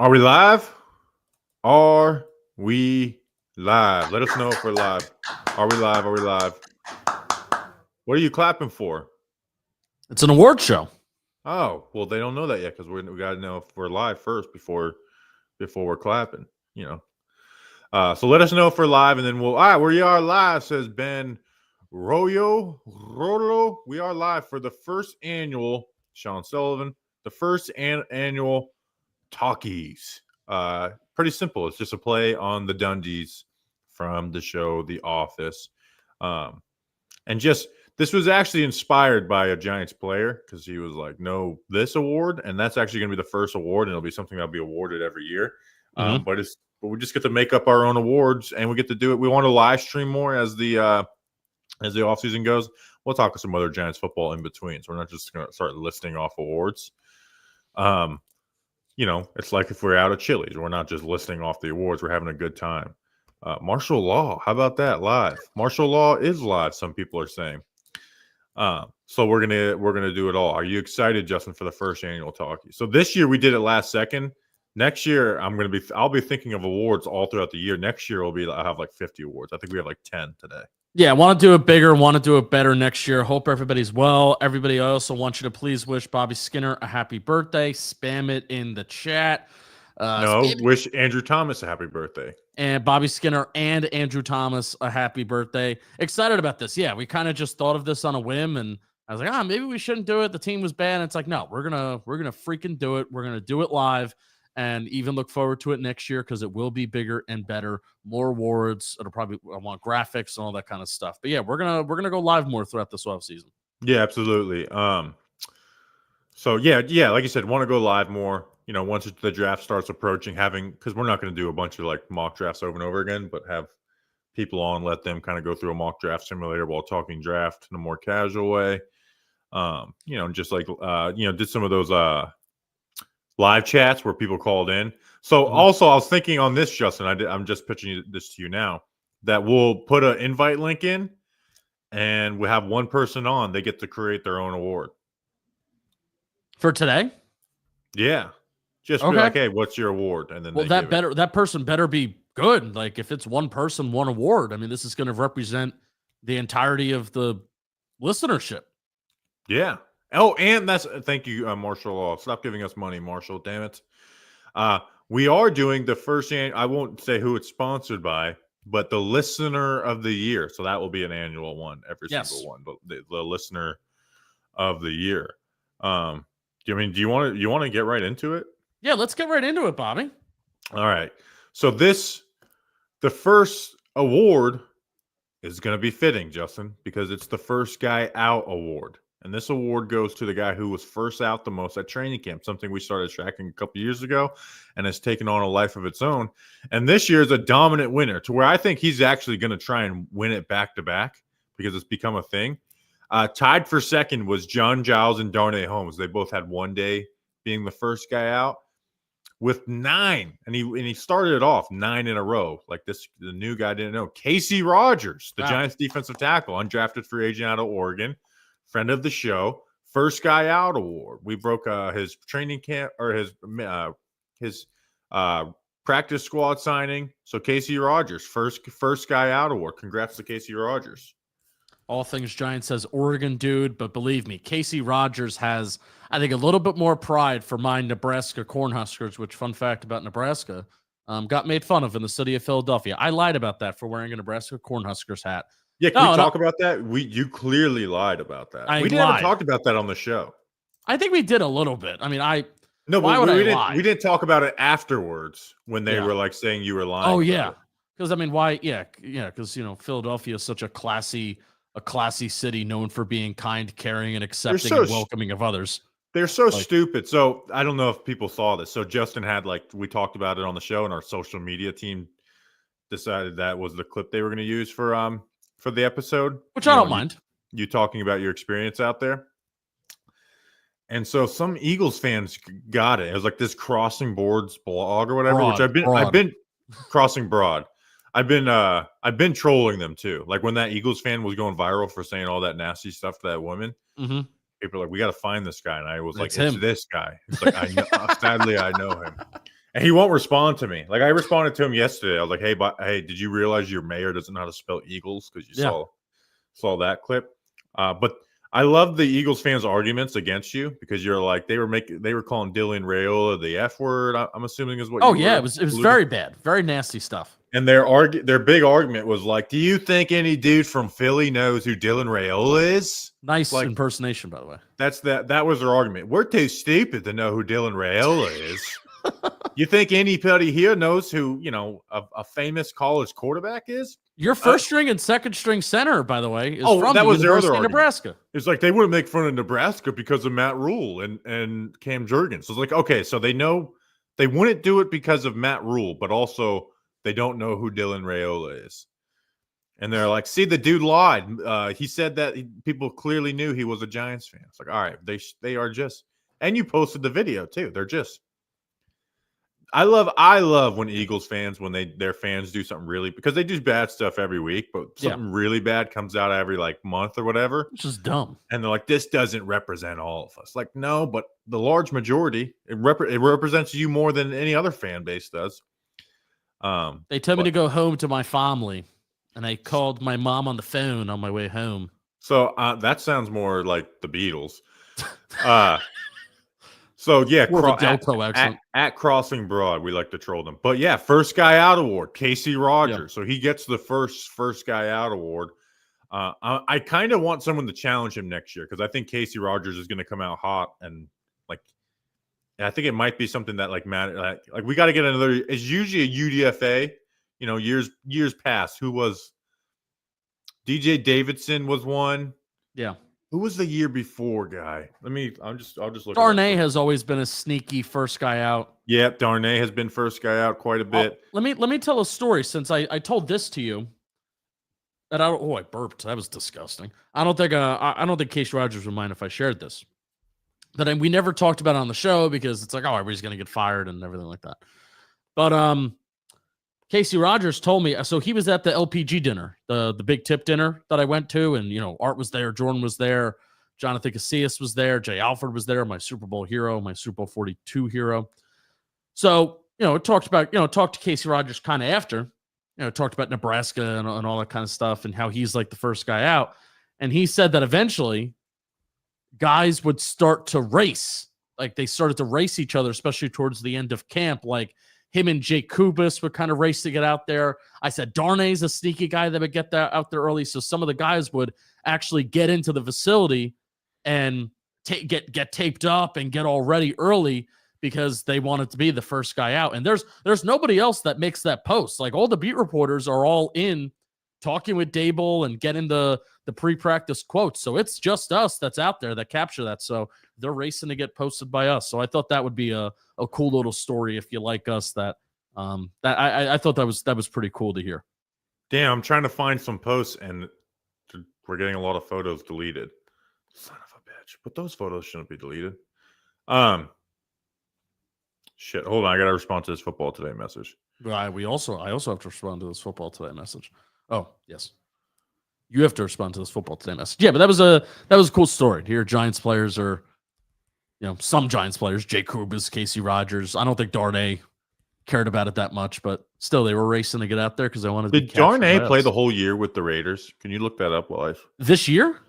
Are we live? Are we live? Let us know if we're live. Are we live? Are we live? What are you clapping for? It's an award show. Oh, well, they don't know that yet because we got to know if we're live first before we're clapping. So let us know if we're live, and then we'll. All right, we are live. Says Ben Rolo. We are live for the first annual Sean Sullivan, the first annual Talkies. Pretty simple. It's just a play on the Dundies from the show The Office. And just this was actually inspired by a Giants player because he was like, no, this award. And that's actually going to be the first award, and it'll be something that'll be awarded every year. But we just get to make up our own awards, and we get to do it. We want to live stream more as the offseason goes. We'll talk to some other Giants football in between. So we're not just going to start listing off awards. It's like if we're out at Chili's, we're not just listing off the awards. We're having a good time. Martial law. How about that? Live. Martial law is live. Some people are saying. So we're gonna do it all. Are you excited, Justin, for the first annual Talkie? So this year we did it last second. Next year I'll be thinking of awards all throughout the year. Next year I'll have like 50 awards. I think we have like 10 today. Yeah, want to do it bigger, want to do it better next year. Hope everybody's well. Everybody, I also want you to please wish Bobby Skinner a happy birthday. Spam it in the chat. Wish Andrew Thomas a happy birthday. And Bobby Skinner and Andrew Thomas a happy birthday. Excited about this. Yeah, we kind of just thought of this on a whim, and I was like, maybe we shouldn't do it. The team was bad. And it's like, no, we're gonna freaking do it. We're gonna do it live. And even look forward to it next year because it will be bigger and better, more awards. I want graphics and all that kind of stuff. But yeah, we're gonna go live more throughout this off season. Yeah, absolutely. So yeah, like you said, want to go live more. Once the draft starts approaching, because we're not going to do a bunch of like mock drafts over and over again, but have people on, let them kind of go through a mock draft simulator while talking draft in a more casual way. Just like did some of those live chats where people called in. So also I was thinking on this, Justin, I'm just pitching this to you now, that we'll put an invite link in and we have one person on, they get to create their own award. For today? Yeah. Just be like, hey, what's your award? And then that person better be good. Like if it's one person, one award, I mean, this is going to represent the entirety of the listenership. Yeah. Oh, and thank you, Marshall. Stop giving us money, Marshall. Damn it. We are doing the first annual. I won't say who it's sponsored by, but the listener of the year. So that will be an annual one, every single one. But the listener of the year. Do you want to get right into it? Yeah, let's get right into it, Bobby. All right. So the first award is going to be fitting, Justin, because it's the first guy out award. And this award goes to the guy who was first out the most at training camp, something we started tracking a couple years ago and has taken on a life of its own. And this year is a dominant winner to where I think he's actually going to try and win it back to back because it's become a thing. Tied for second was John Giles and Darrius Holmes. They both had one day being the first guy out with 9. And he started it off 9 in a row. Like the new guy didn't know. Casey Rogers, the Giants defensive tackle, undrafted free agent out of Oregon. Friend of the show, first guy out award. We broke his training camp or his practice squad signing. So Casey Rogers, first guy out award. Congrats to Casey Rogers. All things Giants says Oregon dude, but believe me, Casey Rogers has, I think, a little bit more pride for my Nebraska Cornhuskers, which, fun fact about Nebraska, got made fun of in the city of Philadelphia. I lied about that for wearing a Nebraska Cornhuskers hat. Yeah, can we talk about that? You clearly lied about that. We didn't talk about that on the show. I think we did a little bit. I mean, we didn't talk about it afterwards when they were like saying you were lying. Oh yeah, because I mean, why? Yeah, because Philadelphia is such a classy city known for being kind, caring, and accepting and welcoming of others. They're so stupid. So I don't know if people saw this. So Justin had we talked about it on the show, and our social media team decided that was the clip they were going to use for the episode, which I don't mind. You talking about your experience out there. And so some Eagles fans got it. It was like this Crossing Boards blog or whatever, which I've been Crossing Broad. I've been trolling them too. Like when that Eagles fan was going viral for saying all that nasty stuff to that woman, people are like, we got to find this guy. And I was like, it's this guy. It's like, I know, sadly, I know him. And he won't respond to me. Like I responded to him yesterday. I was like, hey, did you realize your mayor doesn't know how to spell Eagles? Because you saw that clip. But I love the Eagles fans' arguments against you because you're like they were calling Dylan Raiola the F word. I'm assuming is what. Oh yeah, it was very bad, very nasty stuff. And their big argument was like, do you think any dude from Philly knows who Dylan Raiola is? Nice like, impersonation, by the way. That was their argument. We're too stupid to know who Dylan Raiola is. You think anybody here knows who, a famous college quarterback is? Your first string and second string center, by the way, is from that was their other University of Nebraska. It's like they wouldn't make fun of Nebraska because of Matt Rule and Cam Jurgens. So it's like, okay, so they know they wouldn't do it because of Matt Rule, but also they don't know who Dylan Raiola is. And they're like, see, the dude lied. He said that people clearly knew he was a Giants fan. It's like, all right, they are just. And you posted the video too. They're just. I love when Eagles fans, when their fans do something really, because they do bad stuff every week, but something really bad comes out every month or whatever. Which is dumb. And they're like, this doesn't represent all of us. Like, no, but the large majority, it represents you more than any other fan base does. They told me to go home to my family, and I called my mom on the phone on my way home. So that sounds more like the Beatles. So yeah, at Crossing Broad, we like to troll them. But yeah, first guy out award, Casey Rogers. Yeah. So he gets the first guy out award. I kind of want someone to challenge him next year because I think Casey Rogers is going to come out hot and I think it might be something that matter. Like we got to get another. It's usually a UDFA. Years past, who was DJ Davidson was one. Yeah. Who was the year before guy? I'll just look. Darnay has always been a sneaky first guy out. Yep, Darnay has been first guy out quite a bit. Let me tell a story since I told this to you. That I burped. That was disgusting. I don't think Casey Rogers would mind if I shared this. That we never talked about it on the show because it's like, everybody's gonna get fired and everything like that. But Casey Rogers told me, so he was at the LPG dinner, the big tip dinner that I went to, and Art was there, Jordan was there, Jonathan Casillas was there, Jay Alford was there, my Super Bowl hero, my Super Bowl 42 hero. So talked to Casey Rogers kind of after, talked about Nebraska and all that kind of stuff and how he's like the first guy out, and he said that eventually guys would start to race, like they started to race each other, especially towards the end of camp, like. Him and Jake Kubas would kind of race to get out there. I said Darnay's a sneaky guy that would get out there early. So some of the guys would actually get into the facility and get taped up and get all ready early because they wanted to be the first guy out. And there's nobody else that makes that post. Like all the beat reporters are all in talking with Dable and getting the pre-practice quotes. So it's just us that's out there that capture that. So they're racing to get posted by us. So I thought that would be a cool little story if you like us. That I thought that was pretty cool to hear. Damn, I'm trying to find some posts and we're getting a lot of photos deleted. Son of a bitch! But those photos shouldn't be deleted. Shit. Hold on, I gotta respond to this football today message. I also have to respond to this football today message. Oh yes. You have to respond to this football today message. Yeah, but that was a cool story. Here, Giants players are, some Giants players, Jay Kubas, Casey Rogers. I don't think Darnay cared about it that much, but still, they were racing to get out there because they wanted to. Did Darnay play the whole year with the Raiders? Can you look that up, live? This year?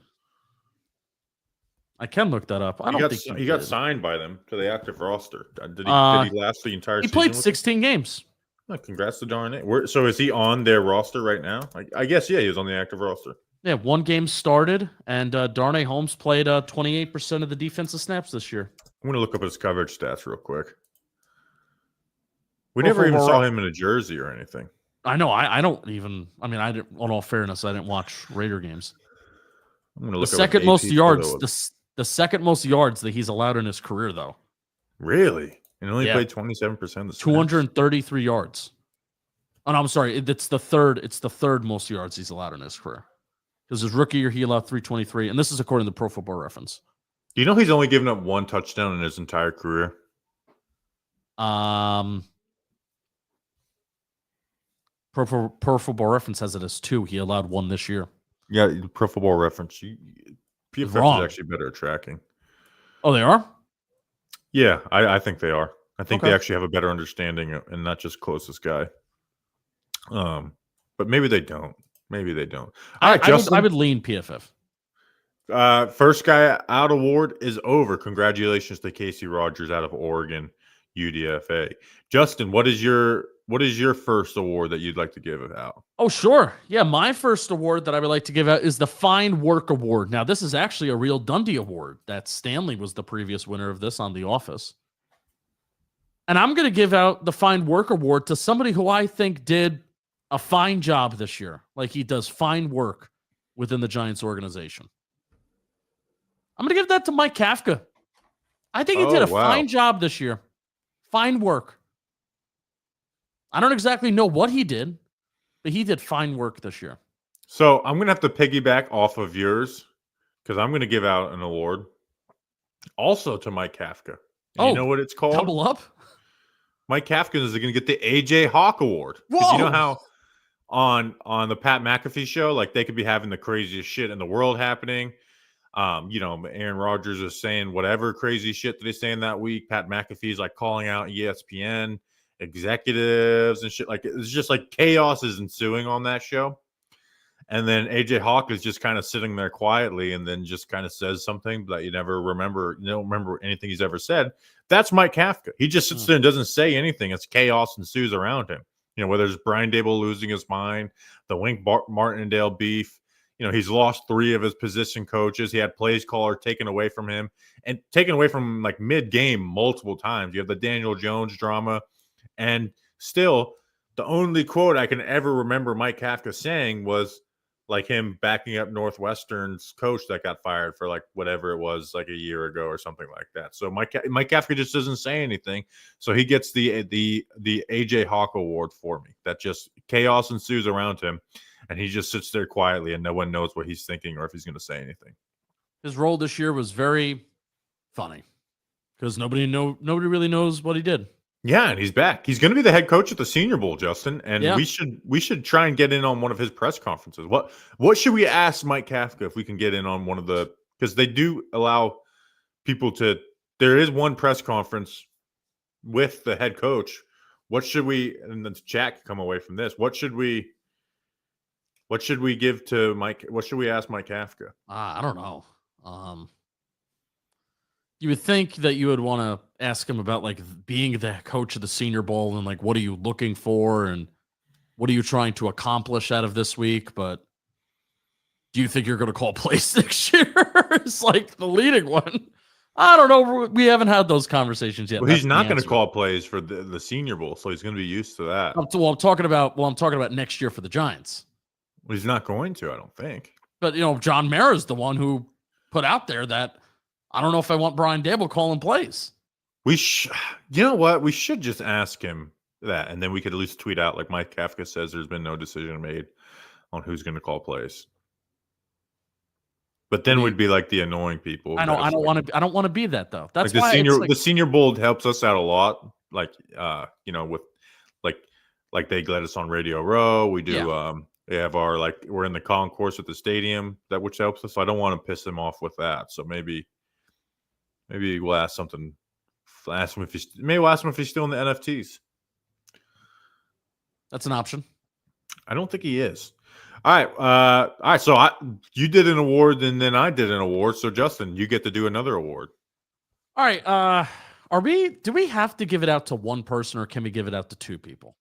I can look that up. I don't think he got signed by them to the active roster. Did he last the entire season? He played 16 games. Oh, congrats to Darnay. So is he on their roster right now? I guess, yeah, he was on the active roster. Yeah, one game started, and Darnay Holmes played 28% of the defensive snaps this year. I'm going to look up his coverage stats real quick. We never even saw him in a jersey or anything. I know. I don't even. I mean, I didn't. On all fairness, I didn't watch Raider games. I'm going to look the second most yards. The second most yards that he's allowed in his career, though. Really? And only played 27% of the snaps. 233 yards. Oh, no, I'm sorry. It's the third most yards he's allowed in his career. Because his rookie year, he allowed 323. And this is according to Pro Football Reference. Do you know he's only given up one touchdown in his entire career? Pro Football Reference has it as 2. He allowed 1 this year. Yeah, Pro Football Reference. PFF is actually better at tracking. Oh, they are? Yeah, I think they are. I think they actually have a better understanding and not just closest guy. But maybe they don't. Maybe they don't. All right, Justin. I would lean PFF. First guy out award is over. Congratulations to Casey Rogers out of Oregon, UDFA. Justin, what is your first award that you'd like to give out? Oh, sure. Yeah, my first award that I would like to give out is the Fine Work Award. Now, this is actually a real Dundee award. That Stanley was the previous winner of this on The Office. And I'm going to give out the Fine Work Award to somebody who I think did a fine job this year. Like, he does fine work within the Giants organization. I'm going to give that to Mike Kafka. I think he did a fine job this year. Fine work. I don't exactly know what he did, but he did fine work this year. So I'm going to have to piggyback off of yours because I'm going to give out an award also to Mike Kafka. And you know what it's called? Double up? Mike Kafka is going to get the AJ Hawk Award. Because you know how on the Pat McAfee show, like they could be having the craziest shit in the world happening. Aaron Rodgers is saying whatever crazy shit that he's saying that week. Pat McAfee's like calling out ESPN executives and shit. Like it's just like chaos is ensuing on that show. And then AJ Hawk is just kind of sitting there quietly and then just kind of says something that you never remember. You don't remember anything he's ever said. That's Mike Kafka. He just sits there and doesn't say anything. It's chaos ensues around him. Whether it's Brian Dable losing his mind, the Wink Martindale beef. He's lost 3 of his position coaches. He had plays caller taken away from him and taken away from like mid-game multiple times. You have the Daniel Jones drama. And still, the only quote I can ever remember Mike Kafka saying was like him backing up Northwestern's coach that got fired for like whatever it was like a year ago or something like that. So Mike Kafka just doesn't say anything. So he gets the AJ Hawk Award for me. That just chaos ensues around him. And he just sits there quietly and no one knows what he's thinking or if he's going to say anything. His role this year was very funny because nobody really knows what he did. Yeah, and he's back. He's going to be the head coach at the Senior Bowl, Justin. And we should try and get in on one of his press conferences. What should we ask Mike Kafka if we can get in on one of the – because they do allow people to – there is one press conference with the head coach. What should we – and the chat can come away from this. What should we give to Mike? What should we ask Mike Kafka? I don't know. You would think that you would want to ask him about like being the coach of the Senior Bowl and like what are you looking for and what are you trying to accomplish out of this week? But do you think you're going to call plays next year? It's like the leading one. I don't know. We haven't had those conversations yet. Well, he's not going to call plays for the Senior Bowl, so he's going to be used to that. I'm talking about next year for the Giants. Well, he's not going to, I don't think. But John Mara is the one who put out there that I don't know if I want Brian Dable calling plays. You know what? We should just ask him that, and then we could at least tweet out like Mike Kafka says there's been no decision made on who's going to call plays. But then we'd be like the annoying people. I don't want to be that though. That's like why the Senior Bowl helps us out a lot. Like with like they let us on Radio Row. We do. Yeah. We have our we're in the concourse at the stadium which helps us. So I don't want to piss them off with that. So maybe we'll ask something. We'll ask him if he's still in the NFTs. That's an option. I don't think he is. All right. So you did an award, and then I did an award. So Justin, you get to do another award. All right. Do we have to give it out to one person, or can we give it out to 2 people?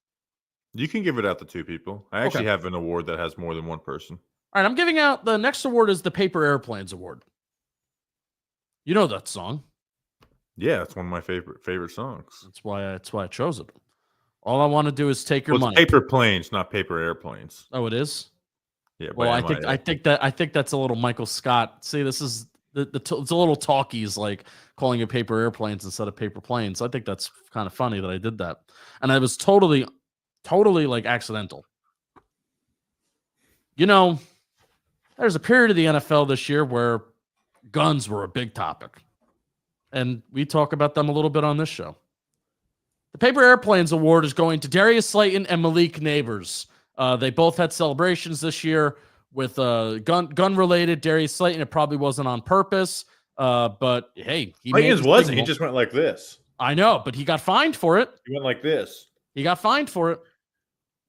You can give it out to 2 people. I actually have an award that has more than one person. All right. I'm giving out the next award is the Paper Airplanes Award. You know that song? Yeah, it's one of my favorite songs. That's why I chose it. All I want to do is take your money. Paper planes, not paper airplanes. Oh, it is? Yeah. Well, I think that's a little Michael Scott. See, this is it's a little Talkies, like calling it paper airplanes instead of paper planes. I think that's kind of funny that I did that, and I was totally like accidental. There's a period of the NFL this year where guns were a big topic, and we talk about them a little bit on this show. The Paper Airplanes Award is going to Darius Slayton and Malik Neighbors. They both had celebrations this year with gun related. Darius Slayton, it probably wasn't on purpose, but hey, Slayton's wasn't. He just went like this. I know, but he got fined for it. He went like this. He got fined for it.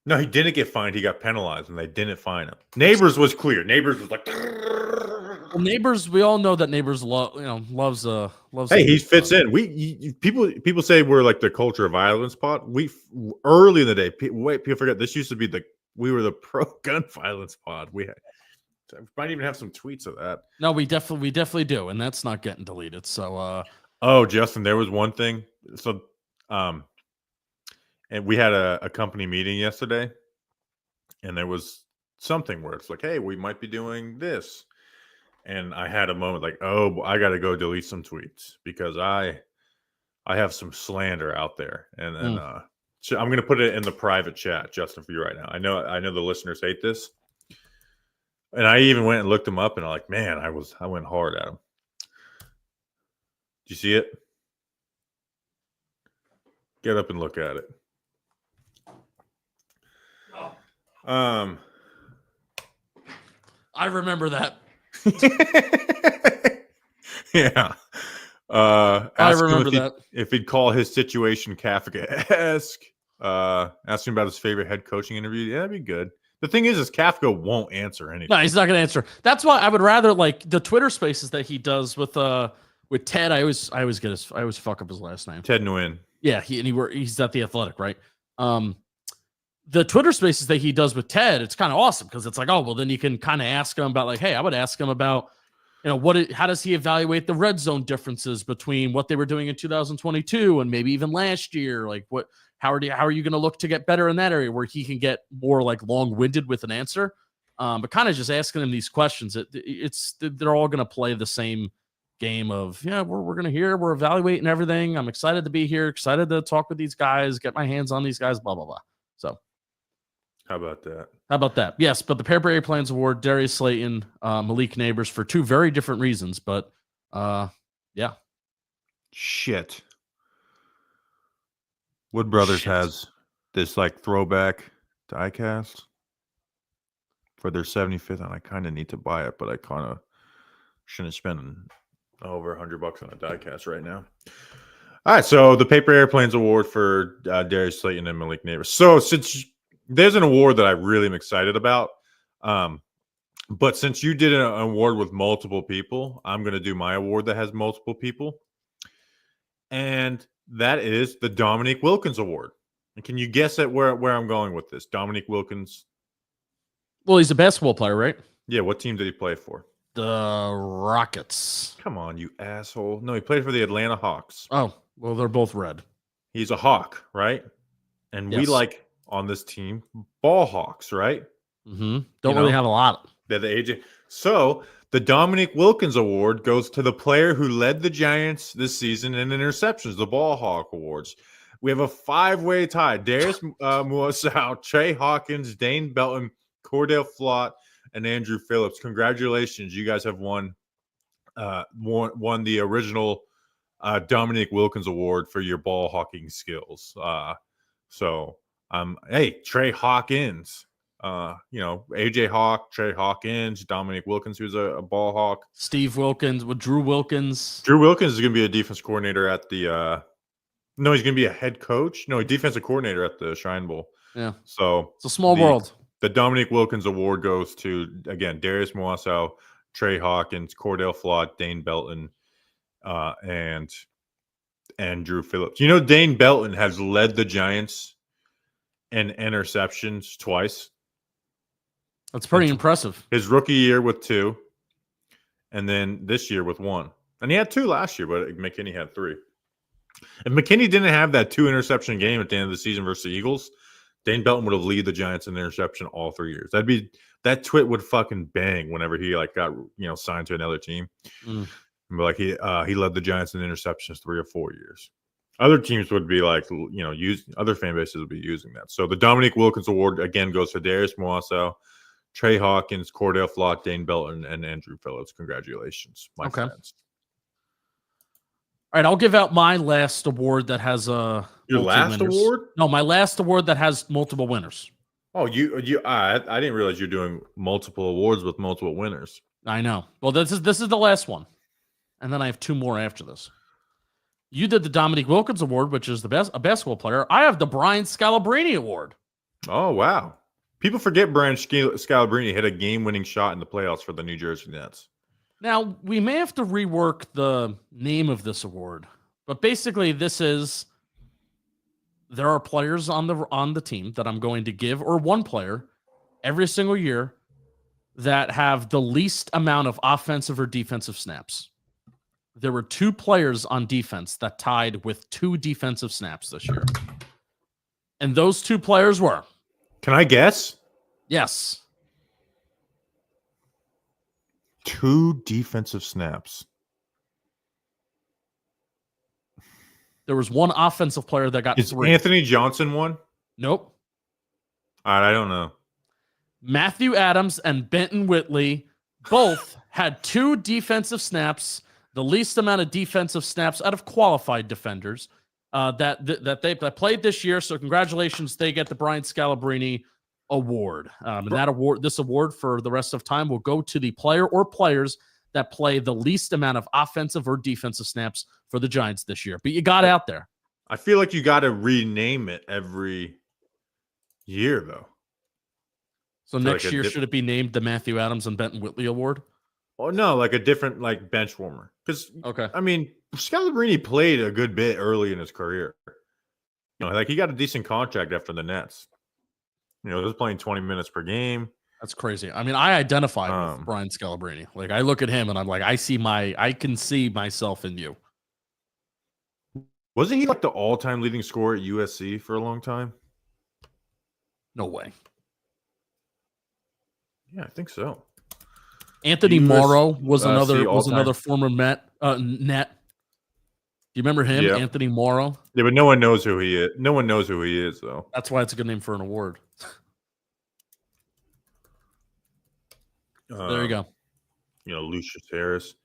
No, he didn't get fined. He got penalized, and they didn't fine him. Neighbors was clear. Neighbors was like, well, Neighbors. We all know that Neighbors loves. Hey, he fits in. People say we're like the culture of violence pod. We early in the day. People forget this used to be we were the pro gun violence pod. We might even have some tweets of that. No, we definitely do, and that's not getting deleted. So, oh, Justin, there was one thing. So, and we had a company meeting yesterday, and there was something where it's like, hey, we might be doing this. And I had a moment like, oh, I got to go delete some tweets because I have some slander out there. And so I'm going to put it in the private chat, Justin, for you right now. I know the listeners hate this. And I even went and looked them up, and I'm like, man, I went hard at them. Do you see it? Get up and look at it. I remember that. Yeah. I remember that. If he'd call his situation Kafka-esque, ask him about his favorite head coaching interview. Yeah, that'd be good. The thing is Kafka won't answer anything. No, he's not going to answer. That's why I would rather like the Twitter Spaces that he does with Ted. I always fuck up his last name. Ted Nguyen. Yeah, he's at the Athletic, right? The Twitter Spaces that he does with Ted, it's kind of awesome because it's like, oh, well, then you can kind of ask him about like, hey, I would ask him about, how does he evaluate the red zone differences between what they were doing in 2022 and maybe even last year? Like how are you going to look to get better in that area where he can get more like long-winded with an answer? But kind of just asking him these questions, they're all going to play the same game of, yeah, we're going to hear, we're evaluating everything. I'm excited to be here, excited to talk with these guys, get my hands on these guys, blah, blah, blah. So. How about that? Yes, but the Pair Brady Plans Award, Darius Slayton, Malik Neighbors for two very different reasons, but yeah. Shit. Wood Brothers has this like throwback diecast for their 75th, and I kind of need to buy it, but I kind of shouldn't spend over $100 on a diecast right now. All right, so the Paper Airplanes Award for Darius Slayton and Malik Neighbors. So since there's an award that I really am excited about, but since you did an award with multiple people, I'm going to do my award that has multiple people, and that is the Dominique Wilkins Award. And can you guess at where I'm going with this? Dominique Wilkins. Well, he's a basketball player, right? Yeah. What team did he play for? The Rockets. Come on, you asshole. No, he played for the Atlanta Hawks. Oh, well, they're both red. He's a Hawk, right? And yes. We like on this team ball hawks, right? Mm-hmm. Don't really have a lot. They're the AJ. So the Dominique Wilkins Award goes to the player who led the Giants this season in interceptions, the Ball Hawk Awards. We have a 5-way tie. Darrius Muasau, Trey Hawkins, Dane Belton, Cordell Flott, and Andrew Phillips. Congratulations. You guys have won the original Dominique Wilkins Award for your ball hawking skills. Hey, Trey Hawkins. AJ Hawk, Trey Hawkins, Dominique Wilkins, who's a ball hawk. Steve Wilkins with Drew Wilkins. Drew Wilkins is going to be a defense coordinator at the no, he's going to be a head coach. No, a defensive coordinator at the Shrine Bowl. Yeah. So it's a small world. The Dominique Wilkins Award goes to, again, Darrius Muasau, Trey Hawkins, Cordell Flott, Dane Belton, and Drew Phillips. You know, Dane Belton has led the Giants in interceptions twice. That's pretty impressive. His rookie year with 2, and then this year with 1. And he had 2 last year, but McKinney had 3. If McKinney didn't have that 2 interception game at the end of the season versus the Eagles, Dane Belton would have led the Giants in interception all 3 years. That twit would fucking bang whenever he got signed to another team. Like he led the Giants in interceptions 3 or 4 years. Other teams would be other fan bases would be using that. So the Dominique Wilkins Award again goes to Darrius Muasau, Trey Hawkins, Cordell Flott, Dane Belton, and Andrew Phillips. Congratulations, my friends. All right, I'll give out my last award that has your last winners. Award? No, my last award that has multiple winners. Oh, I didn't realize you're doing multiple awards with multiple winners. I know. Well, this is the last one, and then I have 2 more after this. You did the Dominique Wilkins Award, which is a basketball player. I have the Brian Scalabrine Award. Oh, wow. People forget Brian Scalabrine hit a game-winning shot in the playoffs for the New Jersey Nets. Now, we may have to rework the name of this award, but basically there are players on the team that I'm going to give, or one player every single year, that have the least amount of offensive or defensive snaps. There were 2 players on defense that tied with 2 defensive snaps this year. And those 2 players were... Can I guess? Yes. 2 defensive snaps. There was 1 offensive player that got 3. Anthony Johnson one? Nope. All right, I don't know. Matthew Adams and Benton Whitley both had 2 defensive snaps, the least amount of defensive snaps out of qualified defenders that played this year. So congratulations, they get the Brian Scalabrine Award. And this award for the rest of time will go to the player or players that play the least amount of offensive or defensive snaps for the Giants this year. But you got out there. I feel like you got to rename it every year, though. So next year, should it be named the Matthew Adams and Benton Whitley Award? Oh, no, like a different bench warmer. Because, okay. I mean, Scalabrine played a good bit early in his career. He got a decent contract after the Nets. He was playing 20 minutes per game. That's crazy. I mean, I identify with Brian Scalabrine. Like, I look at him and I'm like, I can see myself in you. Wasn't he like the all-time leading scorer at USC for a long time? No way. Yeah, I think so. Anthony Morrow was another former net. Do you remember him, yeah. Anthony Morrow? Yeah, but no one knows who he is. No one knows who he is, though. That's why it's a good name for an award. There you go. Lucius Harris.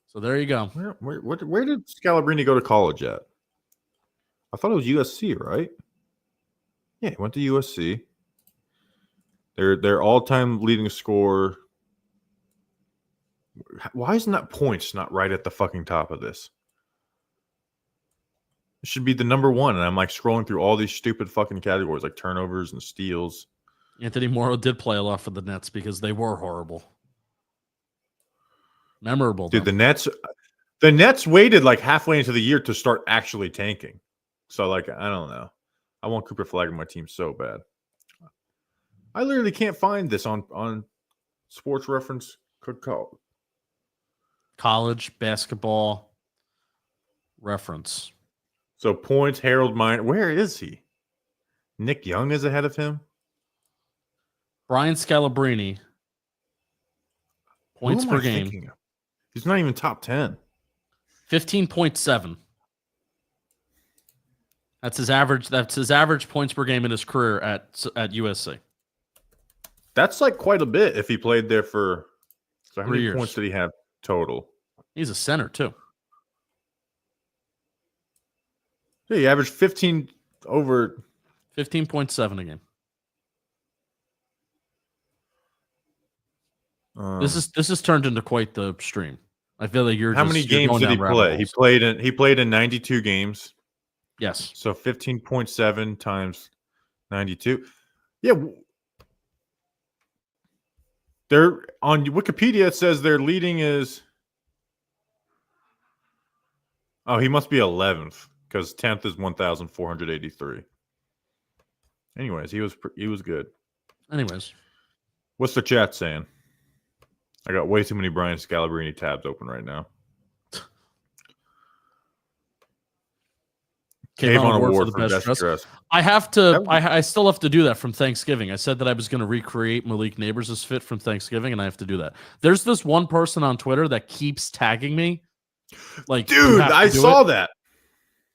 So there you go. Where did Scalabrine go to college at? I thought it was USC, right? Yeah, he went to USC. Their all-time leading scorer. Why isn't that points not right at the fucking top of this? It should be the number 1, and I'm like scrolling through all these stupid fucking categories like turnovers and steals. Anthony Morrow did play a lot for the Nets because they were horrible. Memorable. Dude, the Nets waited like halfway into the year to start actually tanking. So, I don't know. I want Cooper Flagg on my team so bad. I literally can't find this on Sports Reference college basketball reference. So points, Harold Miner. Where is he? Nick Young is ahead of him. Brian Scalabrine. Points per game. He's not even top 10. 15.7. That's his average. That's his average points per game in his career at USC. That's like quite a bit if he played there for. So how 3 many years. points did he have total? He's a center too. Yeah, he averaged 15 over 15.7 a game. This is turned into quite the stream. I feel like you're. How many games did he play? He played in 92 games. Yes. So 15.7 times 92. Yeah. They're on Wikipedia. It says their leading is. Oh, he must be 11th because 10th is 1,483. Anyways, he was good. Anyways, what's the chat saying? I got way too many Brian Scalabrine tabs open right now. Kayvon Award for the best dress. I have to. I still have to do that from Thanksgiving. I said that I was going to recreate Malik Neighbors' fit from Thanksgiving, and I have to do that. There's this one person on Twitter that keeps tagging me. Like, dude, I saw that.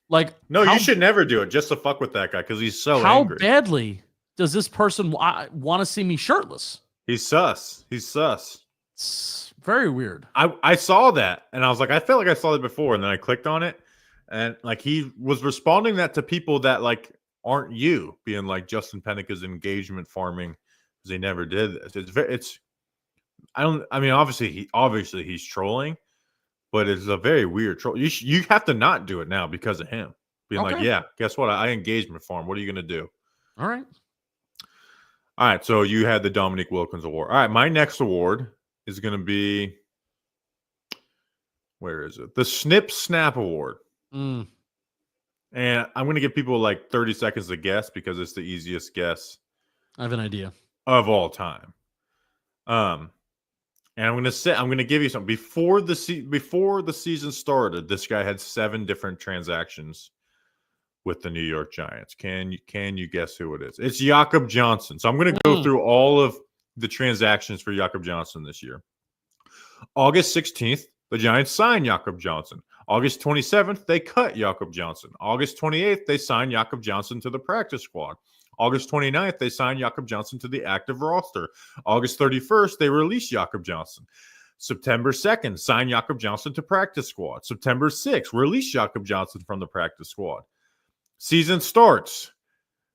Like, no, you should never do it just to fuck with that guy because he's so angry. How badly does this person want to see me shirtless? He's sus. It's very weird. I saw that, and I was like, I felt like I saw it before, and then I clicked on it. And like he was responding that to people that like aren't you, being like Justin Penik is engagement farming because he never did this. Obviously he's trolling, but it's a very weird troll. You have to not do it now because of him being like, Okay. yeah, guess what? I engagement for him. What are you going to do? All right. All right. So you had the Dominique Wilkins Award. All right. My next award is going to be, where is it? The Snip Snap Award. Mm, And I'm going to give people like 30 seconds to guess because it's the easiest guess I have an idea. of all time. And I'm going to give you something. Before the season started, this guy had 7 different transactions with the New York Giants. Can you guess who it is? It's Yakob Johnson. So I'm going to go through all of the transactions for Yakob Johnson this year. August 16th, the Giants signed Yakob Johnson. August 27th, they cut Yakob Johnson. August 28th, they signed Yakob Johnson to the practice squad. August 29th, they signed Yakob Johnson to the active roster. August 31st, they released Yakob Johnson. September 2nd, signed Yakob Johnson to practice squad. September 6th, released Yakob Johnson from the practice squad. Season starts.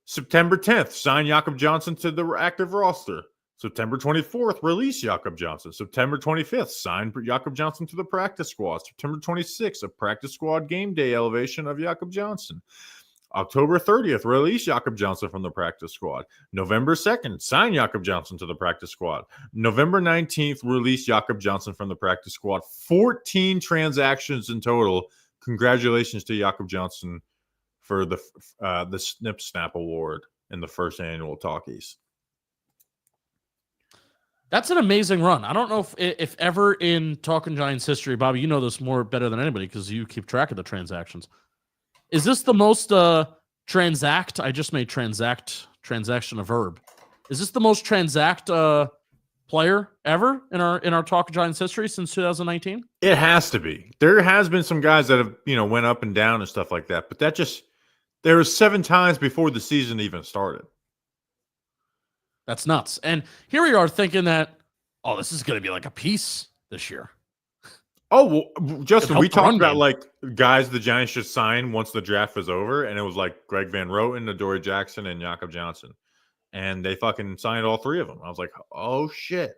September 10th, signed Yakob Johnson to the active roster. September 24th, release Yakob Johnson. September 25th, signed Yakob Johnson to the practice squad. September 26th, a practice squad game day elevation of Yakob Johnson. October 30th, release Yakob Johnson from the practice squad. November 2nd, sign Yakob Johnson to the practice squad. November 19th, release Yakob Johnson from the practice squad. 14 transactions in total. Congratulations to Yakob Johnson for the Snip Snap Award in the first annual Talkies. That's an amazing run. I don't know if ever in Talking Giants history, Bobby, you know this more better than anybody because you keep track of the transactions. Is this the most transact? I just made transaction a verb. Is this the most transact player ever in our Talking Giants history since 2019? It has to be. There has been some guys that have went up and down and stuff like that, but there was 7 times before the season even started. That's nuts. And here we are thinking that, this is going to be like a piece this year. Oh, well, Justin, we talked about game. like guys the Giants should sign once the draft was over, and it was like Greg Van Roten, Adoree Jackson, and Yakob Johnson. And they fucking signed all 3 of them. I was like, oh, shit.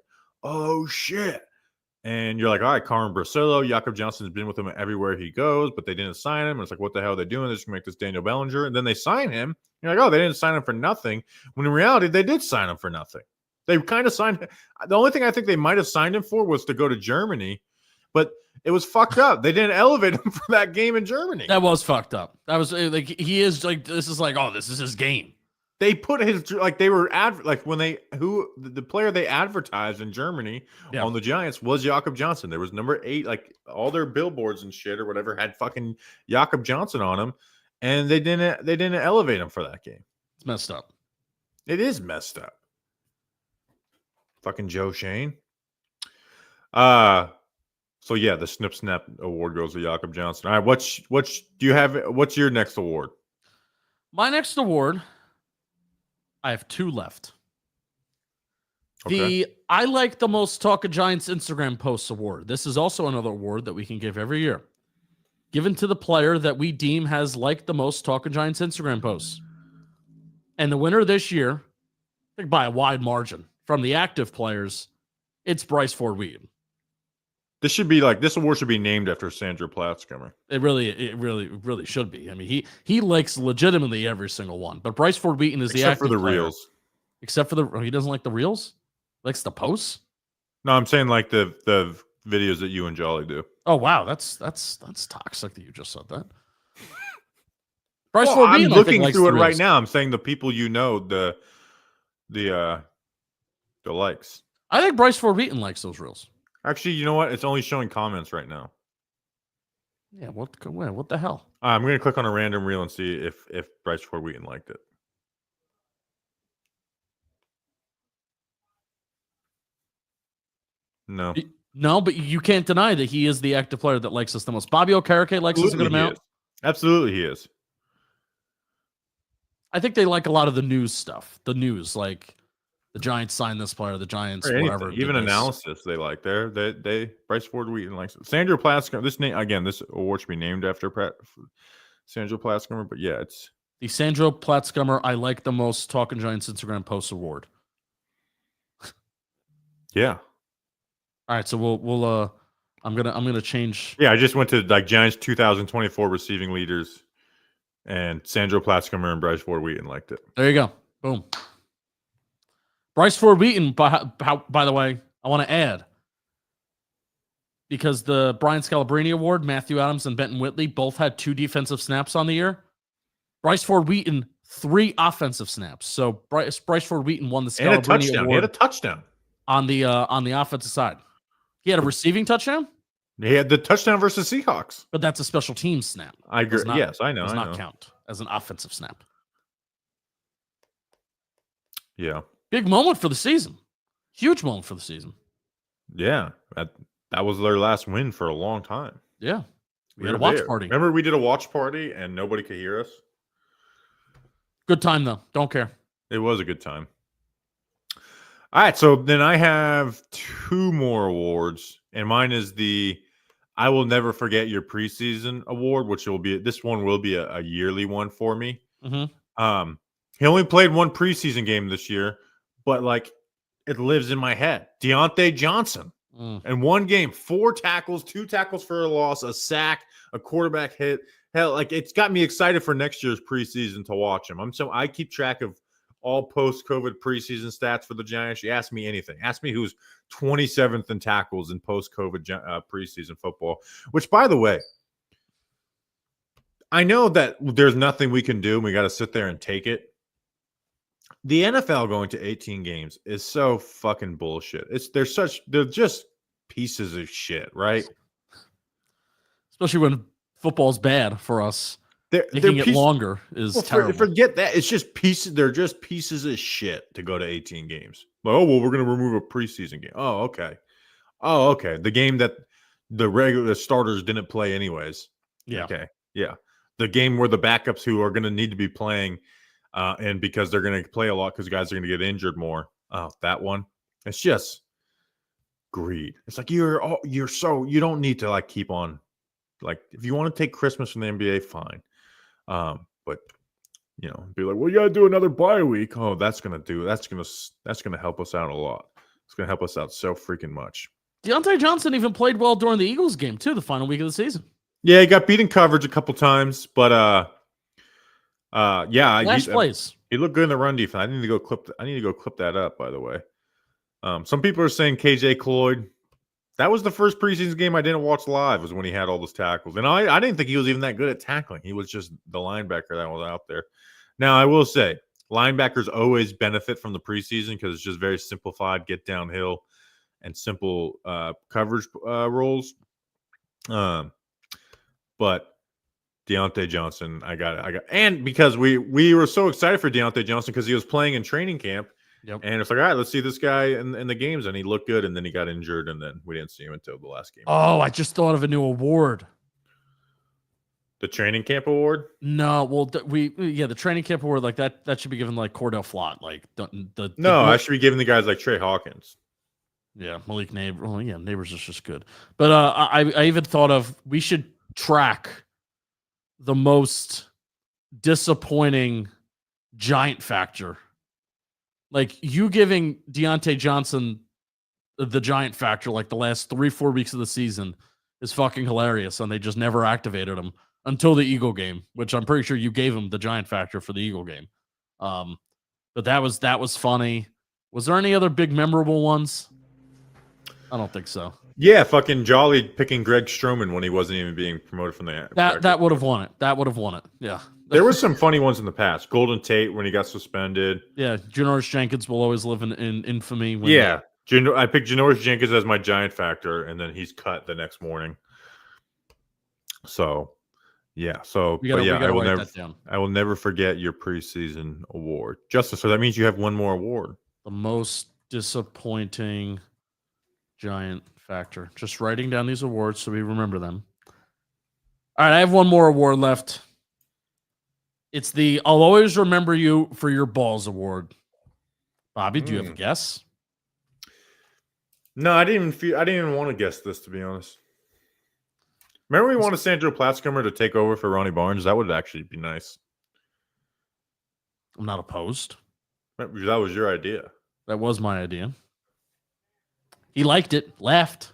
And you're like, all right, Carmen Brasillo, Yakob Johnson's been with him everywhere he goes, but they didn't sign him. And it's like, what the hell are they doing? They're just going to make this Daniel Bellinger. And then they sign him. You're like, oh, they didn't sign him for nothing. When in reality, they did sign him for nothing. They kind of signed him. The only thing I think they might have signed him for was to go to Germany, but it was fucked up. They didn't elevate him for that game in Germany. That was fucked up. That was like, he is like, this is like, this is his game. They put the player they advertised in Germany on the Giants was Yakob Johnson. There was number 8, like all their billboards and shit or whatever had fucking Yakob Johnson on them, and they didn't elevate him for that game. It's messed up. It is messed up. Fucking Joe Shane. So yeah, the Snip Snap Award goes to Yakob Johnson. All right, what's your next award? My next award, I have 2 left. Okay. The I Like the Most Talking Giants Instagram Posts Award. This is also another award that we can give every year. Given to the player that we deem has liked the most Talking Giants Instagram posts. And the winner this year, I think by a wide margin from the active players, it's Bryce Ford. This award should be named after Sandra Platzkummer. It really should be. I mean, he likes legitimately every single one. But Bryce Ford is the active except for the player. reels. Except for he doesn't like the reels? Likes the posts? No, I'm saying like the videos that you and Jolly do. Oh wow, that's toxic that you just said that. Bryce Ford, I'm looking through it right reels. now. I'm saying the people the likes. I think Bryce Ford likes those reels. Actually, you know what? It's only showing comments right now. Yeah, what the hell? I'm going to click on a random reel and see if Bryce Ford liked it. No. No, but you can't deny that he is the active player that likes us the most. Bobby Okereke likes us a good amount. Absolutely, he is. I think they like a lot of the news stuff. The news, like the Giants signed this player, the Giants, whatever. Even analysis they like. They Bryce Ford Wheaton likes it. Sandra Platzkummer. This award should be named after Sandra Platzkummer, but yeah, it's the Sandra Platzkummer I Like the Most Talking Giants Instagram Posts Award. Yeah. All right, so we'll I'm gonna change. Yeah, I just went to like Giants 2024 receiving leaders, and Sandro Platzkummer and Bryce Ford Wheaton liked it. There you go. Boom. Bryce Ford Wheaton, by the way, I want to add, because the Brian Scalabrine Award, Matthew Adams and Benton Whitley both had 2 defensive snaps on the year. Bryce Ford Wheaton, 3 offensive snaps. So Bryce Ford Wheaton won the Scalabrine Award. He had a touchdown on the offensive side. He had a receiving touchdown. He had the touchdown versus Seahawks, but that's a special team snap. I agree. Yes, I know. Does not count as an offensive snap. Yeah, big moment for the season. Huge moment for the season. Yeah, that was their last win for a long time. Yeah, we had a watch party. Remember, we did a watch party and nobody could hear us. Good time though. Don't care. It was a good time. All right, so then I have 2 more awards, and mine is the I Will Never Forget Your Preseason Award, which will be this one will be a yearly one for me. Mm-hmm. He only played 1 preseason game this year, but like it lives in my head. Deontay Johnson in 1 game, 4 tackles, 2 tackles for a loss, a sack, a quarterback hit. Hell, like it's got me excited for next year's preseason to watch him. I keep track of all post-COVID preseason stats for the Giants. You ask me anything. Ask me who's 27th in tackles in post-COVID preseason football, which, by the way, I know that there's nothing we can do. We got to sit there and take it. The NFL going to 18 games is so fucking bullshit. They're just pieces of shit, right? Especially when football's bad for us. Making it longer is terrible. Forget that. It's just pieces. They're just pieces of shit to go to 18 games. Oh, well, we're going to remove a preseason game. Oh, okay. The game that the regular starters didn't play anyways. Yeah. Okay. Yeah. The game where the backups who are going to need to be playing and because they're going to play a lot because guys are going to get injured more. Oh, that one. It's just greed. It's like you don't need to like keep on. Like if you want to take Christmas from the NBA, fine. But be like, well, you gotta do another bye week. Oh, that's gonna help us out a lot. It's gonna help us out so freaking much. Deontay Johnson even played well during the Eagles game too, the final week of the season. Yeah, he got beat in coverage a couple times, but plays. He looked good in the run defense. I need to go clip that up, by the way. Some people are saying KJ Cloyd. That was the first preseason game I didn't watch live, was when he had all those tackles. And I didn't think he was even that good at tackling. He was just the linebacker that was out there. Now, I will say, linebackers always benefit from the preseason because it's just very simplified, get downhill, and simple coverage roles. But Deontay Johnson, I got, and because we were so excited for Deontay Johnson because he was playing in training camp. Yep. And it's like, all right, let's see this guy in the games. And he looked good, and then he got injured, and then we didn't see him until the last game. Oh, I just thought of a new award. The training camp award? No, well, the training camp award, like that should be given like Cordell Flott. Like I should be giving the guys like Trey Hawkins. Yeah, Malik Neighbors. Well, yeah, Neighbors is just good. But I even thought of we should track the most disappointing Giant factor. Like you giving Deontay Johnson the Giant factor like the last 3-4 weeks of the season is fucking hilarious, and they just never activated him until the Eagle game, which I'm pretty sure you gave him the Giant factor for the Eagle game. But that was funny. Was there any other big memorable ones? I don't think so. Yeah, fucking Jolly picking Greg Stroman when he wasn't even being promoted from the that would have won it. That would have won it. Yeah. There were some funny ones in the past. Golden Tate when he got suspended. Yeah, Janoris Jenkins will always live in infamy. I picked Janoris Jenkins as my Giant factor, and then he's cut the next morning. So, yeah. I will never forget your preseason award, Justin. So that means you have one more award. The most disappointing Giant factor. Just writing down these awards so we remember them. All right, I have one more award left. It's the I'll always remember you for your balls award. Bobby, do you have a guess? No, I didn't even want to guess this, to be honest. Remember we wanted Sandro Platzkummer to take over for Ronnie Barnes? That would actually be nice. I'm not opposed. That was your idea. That was my idea. He liked it, laughed.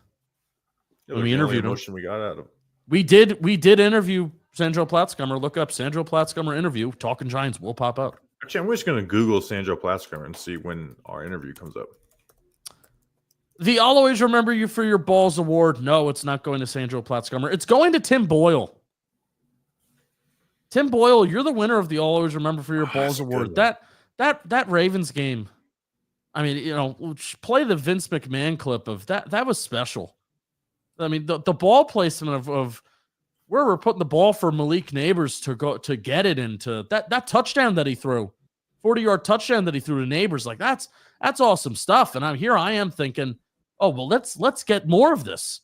when we interviewed him. We got out of him. We did interview Sandro Platzkummer. Look up Sandro Platzkummer interview. Talking Giants will pop up. Actually, I'm just going to Google Sandro Platzkummer and see when our interview comes up. The I'll Always Remember You for Your Balls Award. No, it's not going to Sandro Platzkummer. It's going to Tim Boyle. Tim Boyle, you're the winner of the I'll Always Remember for Your Balls Award. That Ravens game, I mean, play the Vince McMahon clip of that. That was special. I mean, the ball placement of where we're putting the ball for Malik Neighbors to go to get it into that touchdown that he threw, 40-yard touchdown that he threw to Neighbors. Like that's awesome stuff. And I am thinking, oh, well, let's get more of this.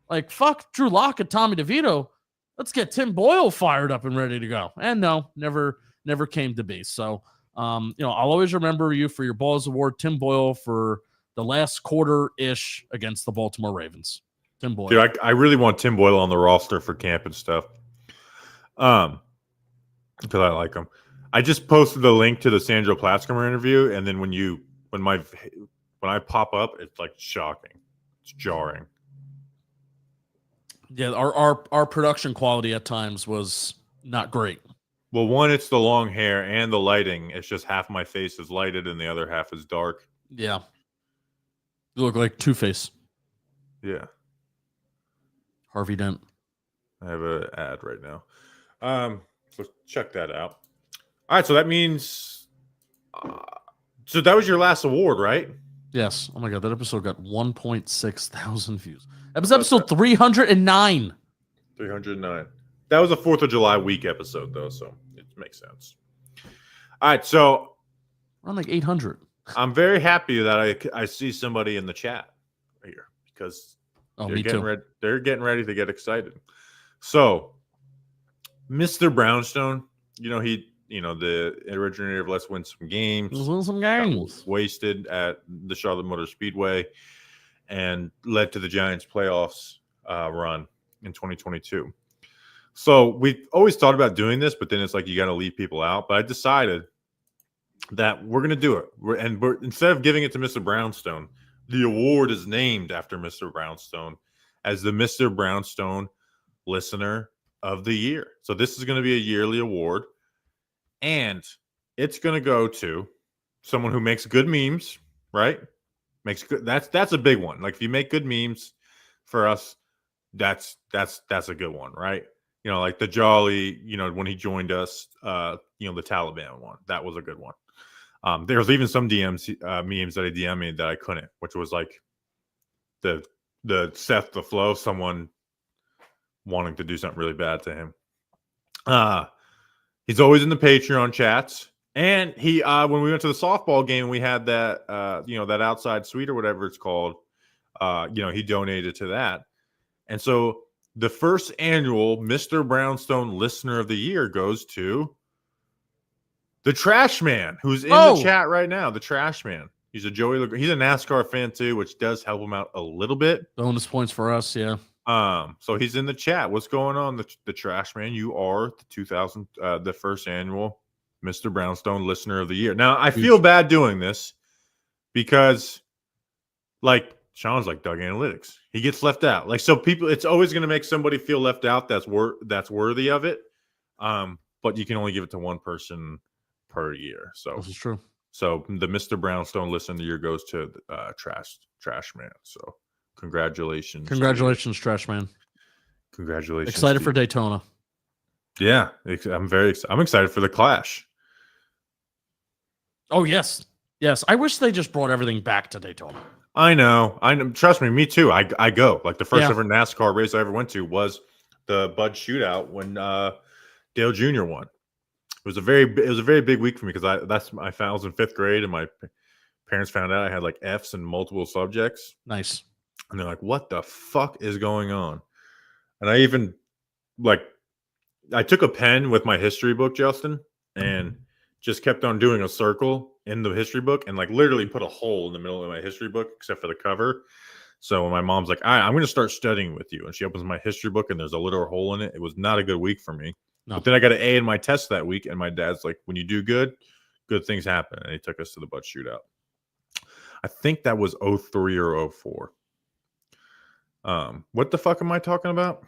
Like, fuck Drew Lock and Tommy DeVito. Let's get Tim Boyle fired up and ready to go. And no, never came to be. So, I'll always remember you for your Balls Award, Tim Boyle, for the last quarter-ish against the Baltimore Ravens. Tim Boyle. Dude, I really want Tim Boyle on the roster for camp and stuff. Because I like him. I just posted the link to the Sandro Platzkummer interview, and then when I pop up, it's like shocking. It's jarring. Yeah, our production quality at times was not great. Well, one, it's the long hair and the lighting. It's just half my face is lighted and the other half is dark. Yeah. You look like Two-Face. Yeah. Harvey Dent. I have an ad right now. So check that out. All right, so that means so that was your last award, right? Yes. Oh my God, that episode got 1.6 thousand views. That was episode 309. 309. That was a 4th of July week episode, though, so it makes sense. All right, so we're on like 800. I'm very happy that I see somebody in the chat right here because they're getting ready to get excited. So, Mr. Brownstone, the originator of Let's Win Some Games. Let's win some games. Wasted at the Charlotte Motor Speedway and led to the Giants playoffs run in 2022. So we've always thought about doing this, but then it's like you got to leave people out. But I decided that we're going to do it. Instead of giving it to Mr. Brownstone, the award is named after Mr. Brownstone as the Mr. Brownstone Listener of the Year. So this is going to be a yearly award, and it's going to go to someone who makes good memes, right? Makes good. That's a big one. Like if you make good memes for us, that's a good one, right? Like the Jolly, when he joined us, the Taliban one. That was a good one. There was even some memes that I DM'd me that I couldn't, which was like the Seth the Flow, someone wanting to do something really bad to him. He's always in the Patreon chats. And he, when we went to the softball game, we had that, that outside suite or whatever it's called. He donated to that. And so the first annual Mr. Brownstone Listener of the Year goes to the Trash Man, who's in the chat right now. The Trash Man. He's a NASCAR fan too, which does help him out a little bit. Bonus points for us, yeah. So he's in the chat. What's going on, the Trash Man? You are the first annual Mr. Brownstone Listener of the Year. Now, I feel bad doing this because, like, Sean's like Doug Analytics. He gets left out. Like, so people, it's always going to make somebody feel left out that's worthy of it. But you can only give it to one person per year. So this is true. So the Mr. Brownstone Listener of the Year goes to Trash Man. So congratulations. Congratulations, Trash Man. Congratulations. Excited Steve. for Daytona. Yeah, I'm very excited. I'm excited for the Clash. Oh, yes. Yes. I wish they just brought everything back to Daytona. I know. Trust me, me too. I go. Like the first ever NASCAR race I ever went to was the Bud Shootout when Dale Jr. won. It was a very big week for me because I was in 5th grade and my parents found out I had like F's in multiple subjects. Nice. And they're like, "What the fuck is going on?" And I even I took a pen with my history book, Justin, and just kept on doing a circle in the history book and like literally put a hole in the middle of my history book except for the cover. So when my mom's like, "All right, I'm going to start studying with you," and she opens my history book and there's a literal hole in it. It was not a good week for me. No. But then I got an A in my test that week, and my dad's like, "When you do good things happen." And he took us to the Bud Shootout. I think that was 03 or 04. What the fuck am I talking about?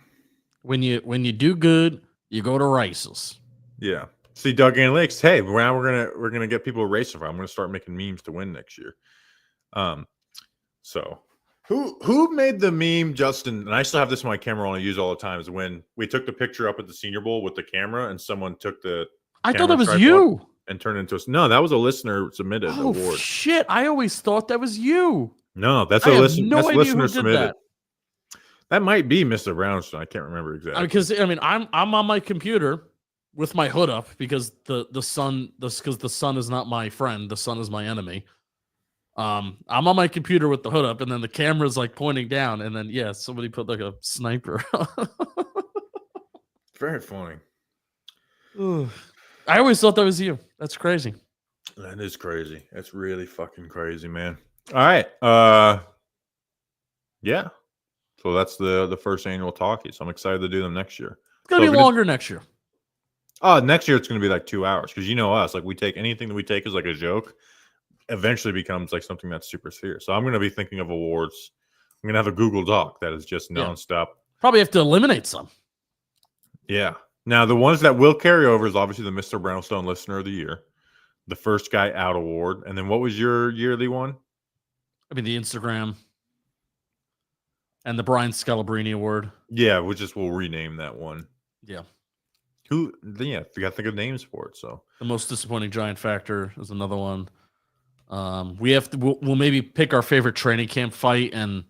When you do good, you go to races. Yeah. See, Doug Analytics. Hey, now we're gonna get people racing for. I'm gonna start making memes to win next year. So who made the meme, Justin? And I still have this on my camera roll I use all the time. Is when we took the picture up at the Senior Bowl with the camera, and someone took the. I thought that was tripod you. And turned into us. No, that was a listener submitted award. Shit! I always thought that was you. No, that's I a have listen. no That's idea listener who did submitted. that. That might be Mr. Brownstone. I can't remember exactly. Because I'm on my computer with my hood up because the sun is not my friend. The sun is my enemy. I'm on my computer with the hood up, and then the camera's like pointing down, and then somebody put like a sniper. Very funny. I always thought that was you. That's crazy. That is crazy. That's really fucking crazy, man. All right. Yeah. So that's the first annual Talkies. I'm excited to do them next year. It's gonna be longer next year. Oh, next year it's gonna be like 2 hours because you know us. Like we take anything that we take as like a joke, eventually becomes like something that's super serious. So I'm gonna be thinking of awards. I'm gonna have a Google Doc that is just nonstop. Probably have to eliminate some. Yeah. Now the ones that will carry over is obviously the Mr. Brownstone Listener of the Year, the First Guy Out Award, and then what was your yearly one? I mean the Instagram. And the Brian Scalabrine Award. Yeah, we'll rename that one. Yeah. We got to think of names for it. So the most disappointing Giant factor is another one. We'll maybe pick our favorite training camp fight and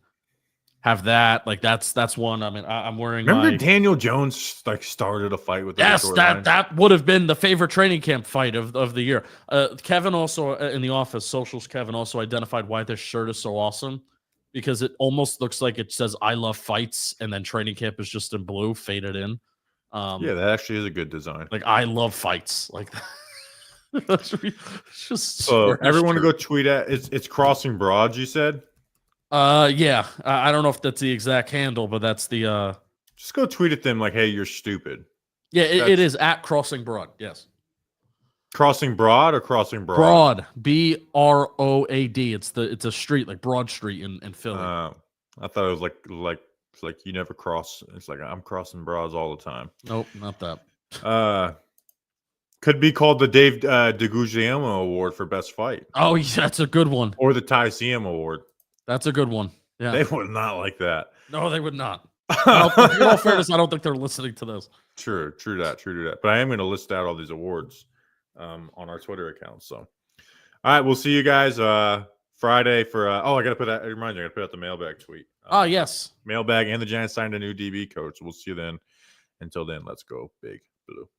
have that. Like that's one. I mean, I'm wearing. Remember Daniel Jones like started a fight with. Yes, that would have been the favorite training camp fight of the year. Kevin also in the office socials. Kevin also identified why this shirt is so awesome. Because it almost looks like it says "I love fights" and then training camp is just in blue, faded in. Yeah, that actually is a good design. Like I love fights, like that. That's just so everyone to go tweet at it's Crossing Broads. You said, yeah. I don't know if that's the exact handle, but that's the. Just go tweet at them like, "Hey, you're stupid." Yeah, it is at Crossing Broad. Yes. Crossing Broad or Crossing Broad? Broad, Broad. It's a street like Broad Street in Philly. I thought it was like you never cross. It's like I'm crossing broads all the time. Nope, not that. Could be called the Dave DeGuglielmo Award for Best Fight. Oh, yeah, that's a good one. Or the Ty CM Award. That's a good one. Yeah, they would not like that. No, they would not. In all fairness, I don't think they're listening to this. True that. But I am going to list out all these awards on our Twitter account. So, all right, we'll see you guys Friday for. I got to put that. Remind you, I got to put out the mailbag tweet. Yes, mailbag and the Giants signed a new DB coach. We'll see you then. Until then, let's go Big Blue.